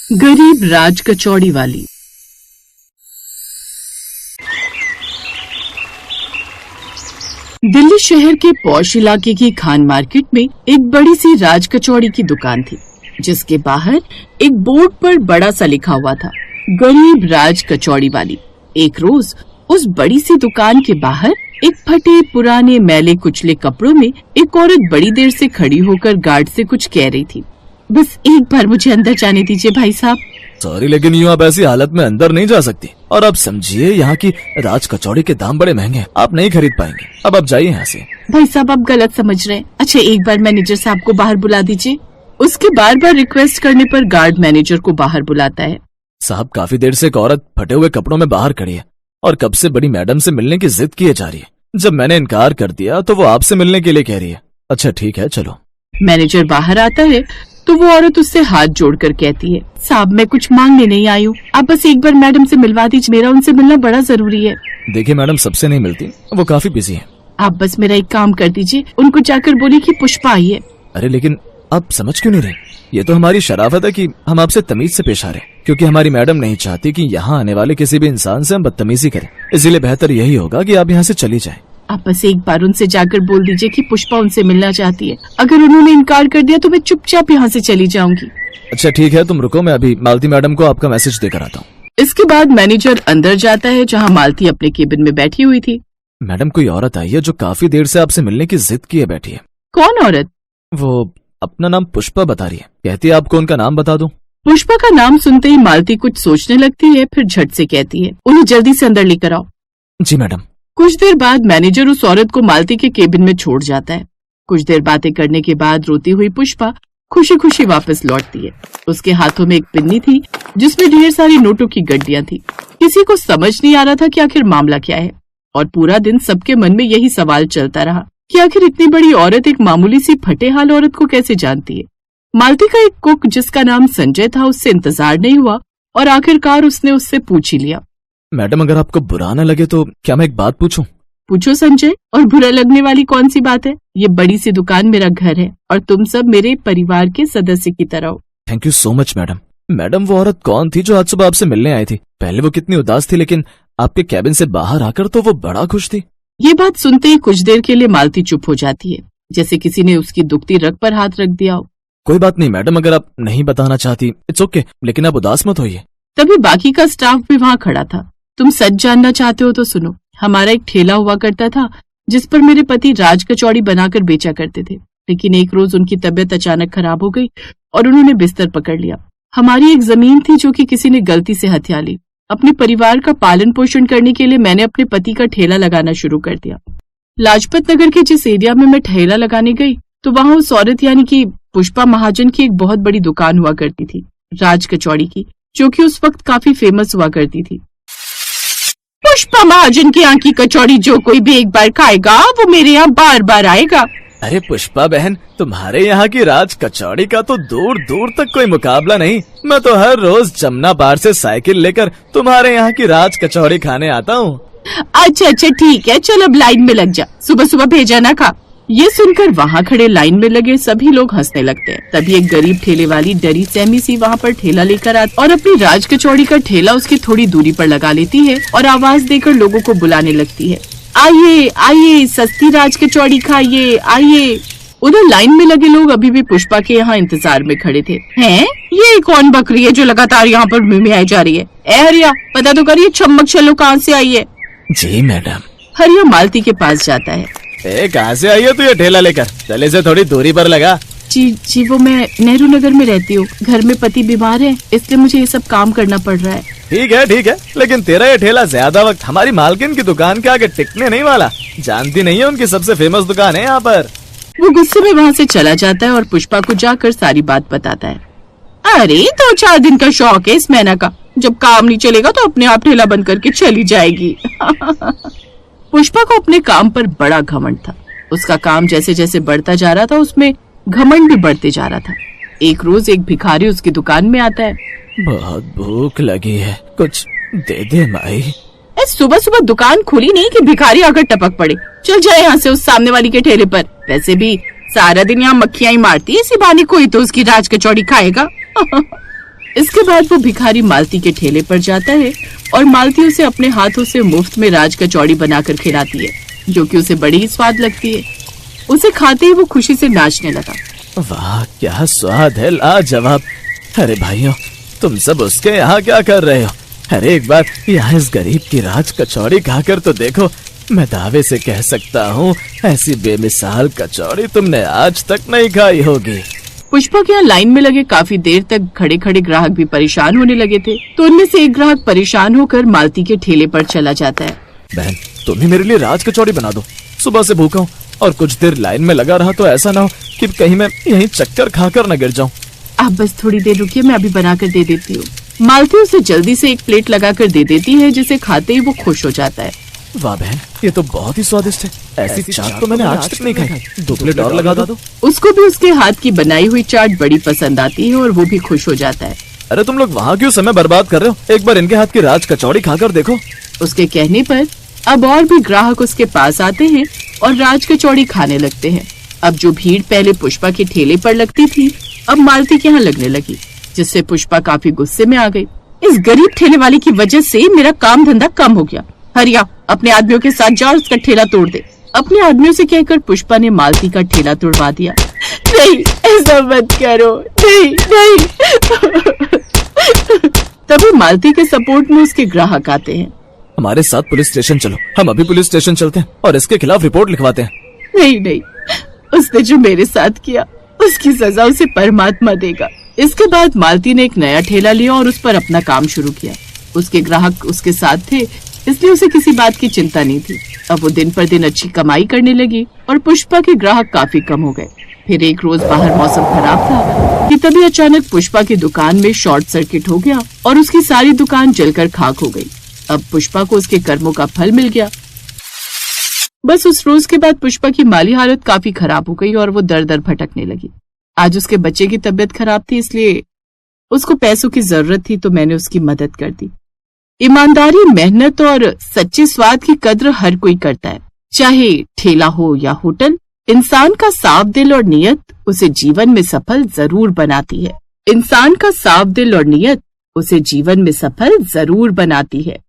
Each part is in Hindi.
गरीब राज कचौड़ी वाली। दिल्ली शहर के पॉश इलाके की खान मार्केट में एक बड़ी सी राज कचौड़ी की दुकान थी, जिसके बाहर एक बोर्ड पर बड़ा सा लिखा हुआ था, गरीब राज कचौड़ी वाली। एक रोज उस बड़ी सी दुकान के बाहर एक फटे पुराने मैले कुचले कपड़ों में एक औरत बड़ी देर से खड़ी होकर गार्ड से कुछ कह रही थी। बस एक बार मुझे अंदर जाने दीजिए भाई साहब। सॉरी, लेकिन यूँ आप ऐसी हालत में अंदर नहीं जा सकती। और आप समझिए, यहाँ की राज कचौड़ी के दाम बड़े महंगे हैं, आप नहीं खरीद पाएंगे। अब आप जाइए यहाँ से। भाई साहब, आप गलत समझ रहे हैं। अच्छा, एक बार मैनेजर साहब को बाहर बुला दीजिए। उसके बार बार रिक्वेस्ट करने पर गार्ड मैनेजर को बाहर बुलाता है। साहब, काफी देर से एक औरत फटे हुए कपड़ों में बाहर खड़ी है और कब से बड़ी मैडम से मिलने की जिद किए जा रही है। जब मैंने इनकार कर दिया तो वो आपसे मिलने के लिए कह रही है। अच्छा ठीक है, चलो। मैनेजर बाहर आता है तो वो औरत उससे हाथ जोड़कर कहती है, साहब मैं कुछ मांगने नहीं आई हूँ, आप बस एक बार मैडम से मिलवा दीजिए, मेरा उनसे मिलना बड़ा जरूरी है। देखिए मैडम, सबसे नहीं मिलती, वो काफी बिजी है। आप बस मेरा एक काम कर दीजिए, उनको जाकर बोलिए कि पुष्पा आई है। अरे लेकिन आप समझ क्यों नहीं रहे? ये तो हमारी शराफत है कि हम आपसे तमीज से पेश आ रहे हैं, क्योंकि हमारी मैडम नहीं चाहती कि यहाँ आने वाले किसी भी इंसान से हम बदतमीजी करें। इसीलिए बेहतर यही होगा कि आप यहाँ से चली जाएं। आप बस एक बार उनसे जाकर बोल दीजिए कि पुष्पा उनसे मिलना चाहती है। अगर उन्होंने इनकार कर दिया तो मैं चुपचाप यहाँ से चली जाऊंगी। अच्छा ठीक है, तुम रुको, मैं अभी मालती मैडम को आपका मैसेज देकर आता हूँ। इसके बाद मैनेजर अंदर जाता है, जहाँ मालती अपने केबिन में बैठी हुई थी। मैडम, कोई औरत आई है जो काफी देर से आपसे मिलने की जिद किए बैठी है। कौन औरत? वो अपना नाम पुष्पा बता रही है, कहती है आपको उनका नाम बता दूं। पुष्पा का नाम सुनते ही मालती कुछ सोचने लगती है, फिर झट से कहती है, उन्हें जल्दी से अंदर लेकर आओ। जी मैडम। कुछ देर बाद मैनेजर उस औरत को मालती के केबिन में छोड़ जाता है। कुछ देर बातें करने के बाद रोती हुई पुष्पा खुशी खुशी वापस लौटती है। उसके हाथों में एक पिन्नी थी जिसमें ढेर सारी नोटों की गड्डियां थी। किसी को समझ नहीं आ रहा था कि आखिर मामला क्या है, और पूरा दिन सबके मन में यही सवाल चलता रहा कि आखिर इतनी बड़ी औरत एक मामूली सी फटे हाल औरत को कैसे जानती है। मालती का एक कुक जिसका नाम संजय था, उससे इंतजार नहीं हुआ और आखिरकार उसने उससे पूछ ही लिया। मैडम, अगर आपको बुरा न लगे तो क्या मैं एक बात पूछूं? पूछो संजय, और बुरा लगने वाली कौन सी बात है? ये बड़ी सी दुकान मेरा घर है और तुम सब मेरे परिवार के सदस्य की तरह हो। Thank you so much madam. Madam, वो औरत कौन थी जो आज सुबह आपसे मिलने आई थी? पहले वो कितनी उदास थी, लेकिन आपके कैबिन से बाहर आकर तो वो बड़ा खुश थी। ये बात सुनते ही कुछ देर के लिए मालती चुप हो जाती है, जैसे किसी ने उसकी दुखती रग पर हाथ रख दिया हो। कोई बात नहीं मैडम, अगर आप नहीं बताना चाहती इट्स ओके, लेकिन आप उदास मत होइए। तभी बाकी का स्टाफ भी वहाँ खड़ा था। तुम सच जानना चाहते हो तो सुनो, हमारा एक ठेला हुआ करता था जिस पर मेरे पति राज कचौड़ी बनाकर बेचा करते थे, लेकिन एक रोज उनकी तबीयत अचानक खराब हो गई और उन्होंने बिस्तर पकड़ लिया। हमारी एक जमीन थी जो कि किसी ने गलती से हथिया ली। अपने परिवार का पालन पोषण करने के लिए मैंने अपने पति का ठेला लगाना शुरू कर दिया। लाजपत नगर के जिस एरिया में मैं ठेला लगाने गई तो वहाँ उस औरत यानी कि पुष्पा महाजन की एक बहुत बड़ी दुकान हुआ करती थी, राज कचौड़ी की, जो कि उस वक्त काफी फेमस हुआ करती थी। पुष्पा महाजन की यहाँ की कचौड़ी जो कोई भी एक बार खाएगा वो मेरे यहाँ बार बार आएगा। अरे पुष्पा बहन, तुम्हारे यहाँ की राज कचौड़ी का तो दूर दूर तक कोई मुकाबला नहीं। मैं तो हर रोज जमुना पार से साइकिल लेकर तुम्हारे यहाँ की राज कचौड़ी खाने आता हूँ। अच्छा ठीक है, चल अब लाइन में लग जा, सुबह सुबह भेजा ना खा। ये सुनकर वहाँ खड़े लाइन में लगे सभी लोग हंसने लगते हैं। तभी एक गरीब ठेले वाली डरी सहमी सी वहाँ पर ठेला लेकर आती और अपनी राज कचौड़ी का ठेला उसकी थोड़ी दूरी पर लगा लेती है और आवाज देकर लोगों को बुलाने लगती है, आइए आइए, सस्ती राज कचौड़ी खाइए, आइए। उधर लाइन में लगे लोग अभी भी पुष्पा के यहाँ इंतजार में खड़े थे। हैं? ये कौन बकरी है जो लगातार यहाँ पर मिमियाई जा रही है? ए हरिया, पता तो करिए चम्मक छल्लो कहाँ से आई है? जी मैडम। हरिया मालती के पास जाता है। कहाँ से आई है तू ये ठेला लेकर? ठेले से थोड़ी दूरी पर लगा। जी वो मैं नेहरू नगर में रहती हूँ, घर में पति बीमार है, इसलिए मुझे ये सब काम करना पड़ रहा है। ठीक है, लेकिन तेरा ये ठेला ज्यादा वक्त हमारी मालकिन की दुकान के आगे टिकने नहीं वाला। जानती नहीं है उनकी सबसे फेमस दुकान है यहाँ पर। वो गुस्से में वहाँ से चला जाता है और पुष्पा को जाकर सारी बात बताता है। अरे 2-4 दिन का शौक है इस मैना का, जब काम नहीं चलेगा तो अपने आप ठेला बंद करके चली जाएगी। पुष्पा को अपने काम पर बड़ा घमंड था। उसका काम जैसे जैसे बढ़ता जा रहा था उसमें घमंड भी बढ़ते जा रहा था। एक रोज एक भिखारी उसकी दुकान में आता है। बहुत भूख लगी है, कुछ दे दे माई। सुबह सुबह दुकान खुली नहीं कि भिखारी आकर टपक पड़े। चल जाए यहाँ से उस सामने वाली के ठेले पर। वैसे भी सारा दिन यहाँ मक्खियाँ ही मारती है, इसी बहाने कोई तो उसकी राज कचौड़ी खाएगा। इसके बाद वो भिखारी मालती के ठेले पर जाता है और मालती उसे अपने हाथों से मुफ्त में राज कचौड़ी बनाकर खिलाती है, जो कि उसे बड़ी ही स्वाद लगती है। उसे खाते ही वो खुशी से नाचने लगा। वाह क्या स्वाद है, लाजवाब। अरे भाइयों, तुम सब उसके यहाँ क्या कर रहे हो? अरे एक बार यहाँ इस गरीब की राज कचौड़ी खाकर तो देखो। मैं दावे से कह सकता हूँ ऐसी बेमिसाल कचौड़ी तुमने आज तक नहीं खाई होगी। पुष्पा के यहाँ लाइन में लगे काफी देर तक खड़े खड़े ग्राहक भी परेशान होने लगे थे, तो उनमें से एक ग्राहक परेशान होकर मालती के ठेले पर चला जाता है। बहन, तुम ही मेरे लिए राज कचौड़ी बना दो। सुबह से भूखा हूँ और कुछ देर लाइन में लगा रहा तो ऐसा ना हो कि कहीं मैं यहीं चक्कर खाकर न गिर जाऊँ। आप बस थोड़ी देर रुकिए, मैं अभी बनाकर दे देती हूँ। मालती उसे जल्दी से एक प्लेट लगाकर दे देती है, जिसे खाते ही वो खुश हो जाता है। वाह बहन, ये तो बहुत ही स्वादिष्ट है। ऐसी चाट तो मैंने आज तक नहीं खाई। 2 प्लेट और लगा दो। उसको भी उसके हाथ की बनाई हुई चाट बड़ी पसंद आती है और वो भी खुश हो जाता है। अरे तुम लोग वहाँ क्यों समय बर्बाद कर रहे हो? एक बार इनके हाथ की राज कचौड़ी खाकर देखो। उसके कहने पर अब और भी ग्राहक उसके पास आते हैं और राज कचौड़ी खाने लगते हैं। अब जो भीड़ पहले पुष्पा के ठेले पर लगती थी, अब मालती के यहाँ लगने लगी, जिससे पुष्पा काफी गुस्से में आ गई। इस गरीब ठेले वाले की वजह से मेरा काम धंधा कम हो गया। हरिया, अपने आदमियों के साथ जाओ, उसका ठेला तोड़ दे। अपने आदमियों से कहकर पुष्पा ने मालती का ठेला तोड़वा दिया। नहीं, ऐसा मत करो, नहीं नहीं। तभी मालती के सपोर्ट में उसके ग्राहक आते हैं। हमारे साथ पुलिस स्टेशन चलो। हम अभी पुलिस स्टेशन चलते हैं और इसके खिलाफ रिपोर्ट लिखवाते हैं। नहीं नहीं, उसने जो मेरे साथ किया उसकी सजा उसे परमात्मा देगा। इसके बाद मालती ने एक नया ठेला लिया और उस पर अपना काम शुरू किया। उसके ग्राहक उसके साथ थे, इसलिए उसे किसी बात की चिंता नहीं थी। अब वो दिन पर दिन अच्छी कमाई करने लगी और पुष्पा के ग्राहक काफी कम हो गए। फिर एक रोज बाहर मौसम खराब था कि तभी अचानक पुष्पा की दुकान में शॉर्ट सर्किट हो गया और उसकी सारी दुकान जलकर खाक हो गई। अब पुष्पा को उसके कर्मों का फल मिल गया। बस उस रोज के बाद पुष्पा की माली हालत काफी खराब हो गई और वो दर दर भटकने लगी। आज उसके बच्चे की तबीयत खराब थी, इसलिए उसको पैसों की जरूरत थी, तो मैंने उसकी मदद कर दी। ईमानदारी, मेहनत और सच्चे स्वाद की कद्र हर कोई करता है, चाहे ठेला हो या होटल। इंसान का साफ दिल और नियत उसे जीवन में सफल जरूर बनाती है। इंसान का साफ दिल और नियत उसे जीवन में सफल जरूर बनाती है।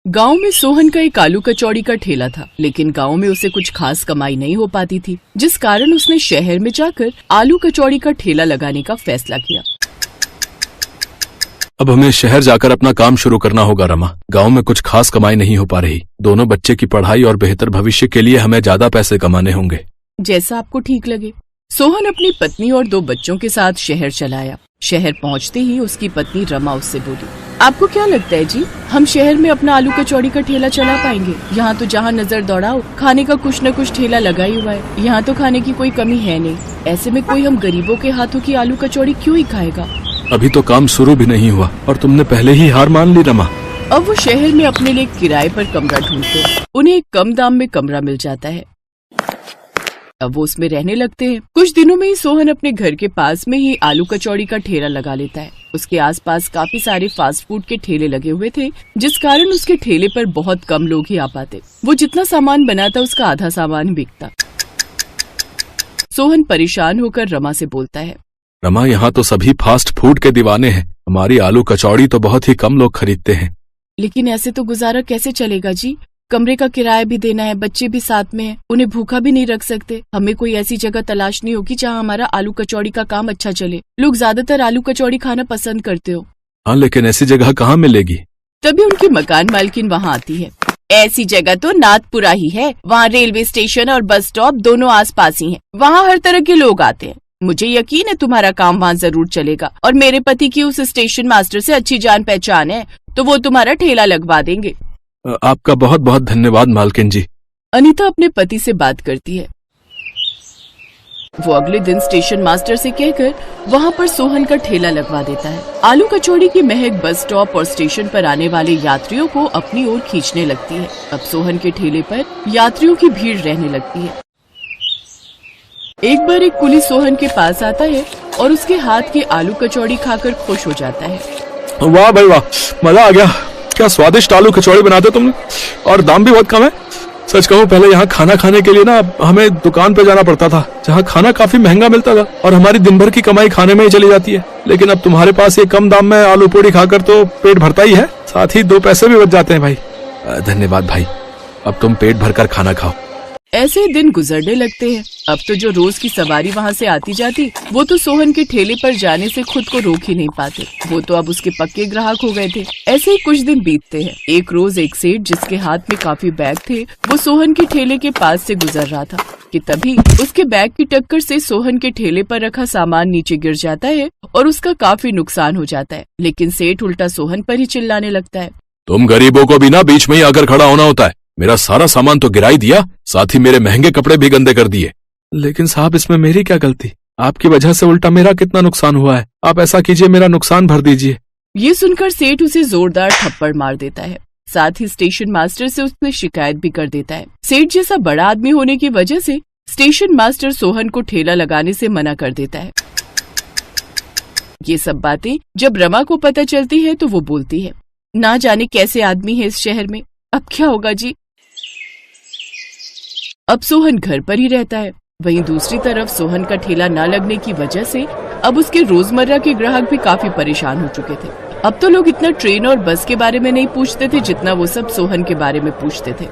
गांव में सोहन का एक आलू कचौड़ी का ठेला था, लेकिन गांव में उसे कुछ खास कमाई नहीं हो पाती थी, जिस कारण उसने शहर में जाकर आलू कचौड़ी का ठेला लगाने का फैसला किया। अब हमें शहर जाकर अपना काम शुरू करना होगा रमा। गांव में कुछ खास कमाई नहीं हो पा रही। दोनों बच्चे की पढ़ाई और बेहतर भविष्य के लिए हमें ज्यादा पैसे कमाने होंगे। जैसा आपको ठीक लगे। सोहन अपनी पत्नी और 2 बच्चों के साथ शहर चला आया। शहर पहुंचते ही उसकी पत्नी रमा उससे बोली, आपको क्या लगता है जी, हम शहर में अपना आलू कचौड़ी का ठेला चला पाएंगे? यहाँ तो जहाँ नजर दौड़ाओ खाने का कुछ न कुछ ठेला लगा ही हुआ है। यहाँ तो खाने की कोई कमी है नहीं। ऐसे में कोई हम गरीबों के हाथों की आलू कचौड़ी क्यों ही खाएगा? अभी तो काम शुरू भी नहीं हुआ और तुमने पहले ही हार मान ली रमा। अब वो शहर में अपने लिए किराए पर कमरा ढूंढते हैं। उन्हें एक कम दाम में कमरा मिल जाता है। अब वो उसमें रहने लगते हैं। कुछ दिनों में ही सोहन अपने घर के पास में ही आलू कचौड़ी का ठेला लगा लेता है। उसके आसपास काफी सारे फास्ट फूड के ठेले लगे हुए थे, जिस कारण उसके ठेले पर बहुत कम लोग ही आ पाते। वो जितना सामान बनाता उसका आधा सामान बिकता। सोहन परेशान होकर रमा से बोलता है, रमा, यहाँ तो सभी फास्ट फूड के दीवाने हैं। हमारी आलू कचौड़ी तो बहुत ही कम लोग खरीदते हैं। लेकिन ऐसे तो गुजारा कैसे चलेगा जी? कमरे का किराया भी देना है, बच्चे भी साथ में हैं, उन्हें भूखा भी नहीं रख सकते। हमें कोई ऐसी जगह तलाशनी होगी जहाँ हमारा आलू कचौड़ी का काम अच्छा चले। लोग ज्यादातर आलू कचौड़ी खाना पसंद करते हो। हाँ, लेकिन ऐसी जगह कहाँ मिलेगी? तभी उनकी मकान मालकिन वहाँ आती है। ऐसी जगह तो नाथपुरा ही है। वहाँ रेलवे स्टेशन और बस स्टॉप दोनों आसपास ही हैं। वहाँ हर तरह के लोग आते हैं। मुझे यकीन है तुम्हारा काम वहाँ जरूर चलेगा और मेरे पति की उस स्टेशन मास्टर से अच्छी जान पहचान है, तो वो तुम्हारा ठेला लगवा देंगे। आपका बहुत बहुत धन्यवाद मालकिन जी। अनीता अपने पति से बात करती है। वो अगले दिन स्टेशन मास्टर से कहकर वहाँ पर सोहन का ठेला लगवा देता है। आलू कचौड़ी की महक बस स्टॉप और स्टेशन पर आने वाले यात्रियों को अपनी ओर खींचने लगती है। अब सोहन के ठेले पर यात्रियों की भीड़ रहने लगती है। एक बार एक कुली सोहन के पास आता है और उसके हाथ की आलू कचौड़ी खाकर खुश हो जाता है। वाह भाई वाह, मजा आ गया। क्या स्वादिष्ट आलू कचौड़ी बनाते तुमने, और दाम भी बहुत कम है। सच कहूँ पहले यहाँ खाना खाने के लिए ना हमें दुकान पे जाना पड़ता था, जहाँ खाना काफी महंगा मिलता था और हमारी दिन भर की कमाई खाने में ही चली जाती है। लेकिन अब तुम्हारे पास ये कम दाम में आलू पूड़ी खाकर तो पेट भरता ही है, साथ ही 2 पैसे भी बच जाते हैं भाई। धन्यवाद भाई, अब तुम पेट भरकर खाना खाओ। ऐसे ही दिन गुजरने लगते हैं। अब तो जो रोज की सवारी वहाँ से आती जाती, वो तो सोहन के ठेले पर जाने से खुद को रोक ही नहीं पाते। वो तो अब उसके पक्के ग्राहक हो गए थे। ऐसे ही कुछ दिन बीतते हैं। एक रोज एक सेठ जिसके हाथ में काफी बैग थे, वो सोहन के ठेले के पास से गुजर रहा था कि तभी उसके बैग की टक्कर से सोहन के ठेले पर रखा सामान नीचे गिर जाता है और उसका काफी नुकसान हो जाता है। लेकिन सेठ उल्टा सोहन पर ही चिल्लाने लगता है, तुम गरीबों को भी ना बीच में ही आकर खड़ा होना होता है। मेरा सारा सामान तो गिरा ही दिया, साथ ही मेरे महंगे कपड़े भी गंदे कर दिए। लेकिन साहब इसमें मेरी क्या गलती? आपकी वजह से उल्टा मेरा कितना नुकसान हुआ है। आप ऐसा कीजिए, मेरा नुकसान भर दीजिए। ये सुनकर सेठ उसे जोरदार थप्पड़ मार देता है। साथ ही स्टेशन मास्टर से उसने शिकायत भी कर देता है। सेठ जैसा बड़ा आदमी होने की वजह से स्टेशन मास्टर सोहन को ठेला लगाने से मना कर देता है। ये सब बातें जब रमा को पता चलती है तो वो बोलती है, ना जाने कैसे आदमी है इस शहर में, अब क्या होगा जी। अब सोहन घर पर ही रहता है। वहीं दूसरी तरफ सोहन का ठेला न लगने की वजह से अब उसके रोजमर्रा के ग्राहक भी काफी परेशान हो चुके थे। अब तो लोग इतना ट्रेन और बस के बारे में नहीं पूछते थे जितना वो सब सोहन के बारे में पूछते थे।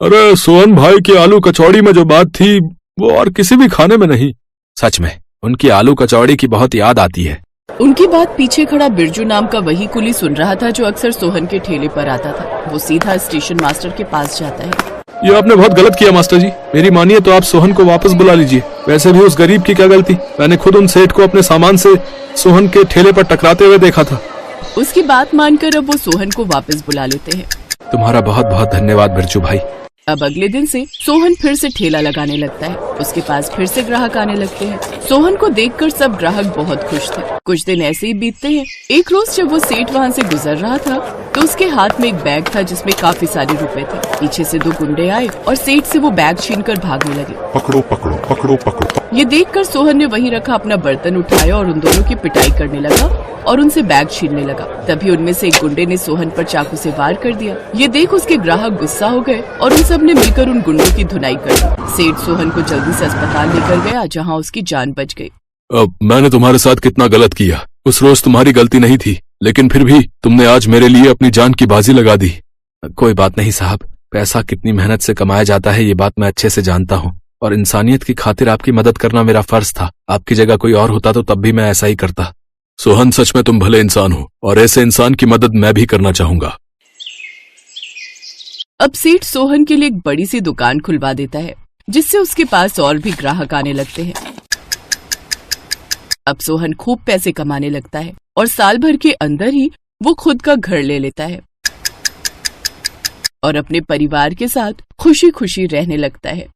अरे सोहन भाई की आलू कचौड़ी में जो बात थी वो और किसी भी खाने में नहीं। सच में उनकी आलू कचौड़ी की बहुत याद आती है। उनकी बात पीछे खड़ा बिरजू नाम का वही कुली सुन रहा था जो अक्सर सोहन के ठेले पर आता था। वो सीधा स्टेशन मास्टर के पास जाता है। ये आपने बहुत गलत किया मास्टर जी, मेरी मानिए तो आप सोहन को वापस बुला लीजिए। वैसे भी उस गरीब की क्या गलती, मैंने खुद उन सेठ को अपने सामान से सोहन के ठेले पर टकराते हुए देखा था। उसकी बात मानकर अब वो सोहन को वापस बुला लेते हैं। तुम्हारा बहुत बहुत धन्यवाद बिरजू भाई। अब अगले दिन से सोहन फिर से ठेला लगाने लगता है। उसके पास फिर से ग्राहक आने लगते हैं। सोहन को देखकर सब ग्राहक बहुत खुश थे। कुछ दिन ऐसे ही बीतते हैं। एक रोज जब वो सेठ वहाँ से गुजर रहा था तो उसके हाथ में एक बैग था जिसमें काफी सारे रुपए थे। पीछे से 2 गुंडे आए और सेठ से वो बैग छीनकर भागने लगे। पकड़ो पकड़ो पकड़ो पकड़ो। ये देखकर सोहन ने वहीं रखा अपना बर्तन उठाया और उन दोनों की पिटाई करने लगा और उनसे बैग छीनने लगा। तभी उनमें से एक गुंडे ने सोहन पर चाकू से वार कर दिया। ये देख उसके ग्राहक गुस्सा हो गए और उन सब ने मिलकर उन गुंडों की धुनाई कर दी। सेठ सोहन को जल्दी से अस्पताल लेकर गया जहाँ उसकी जान बच गई। अब मैंने तुम्हारे साथ कितना गलत किया। उस रोज तुम्हारी गलती नहीं थी, लेकिन फिर भी तुमने आज मेरे लिए अपनी जान की बाजी लगा दी। कोई बात नहीं साहब, पैसा कितनी मेहनत से कमाया जाता है ये बात मैं अच्छे से जानता हूँ और इंसानियत की खातिर आपकी मदद करना मेरा फर्ज था। आपकी जगह कोई और होता तो तब भी मैं ऐसा ही करता। सोहन सच में तुम भले इंसान हो और ऐसे इंसान की मदद मैं भी करना चाहूंगा। अब सेठ सोहन के लिए एक बड़ी सी दुकान खुलवा देता है जिससे उसके पास और भी ग्राहक आने लगते हैं। अब सोहन खूब पैसे कमाने लगता है और साल भर के अंदर ही वो खुद का घर ले लेता है और अपने परिवार के साथ खुशी खुशी रहने लगता है।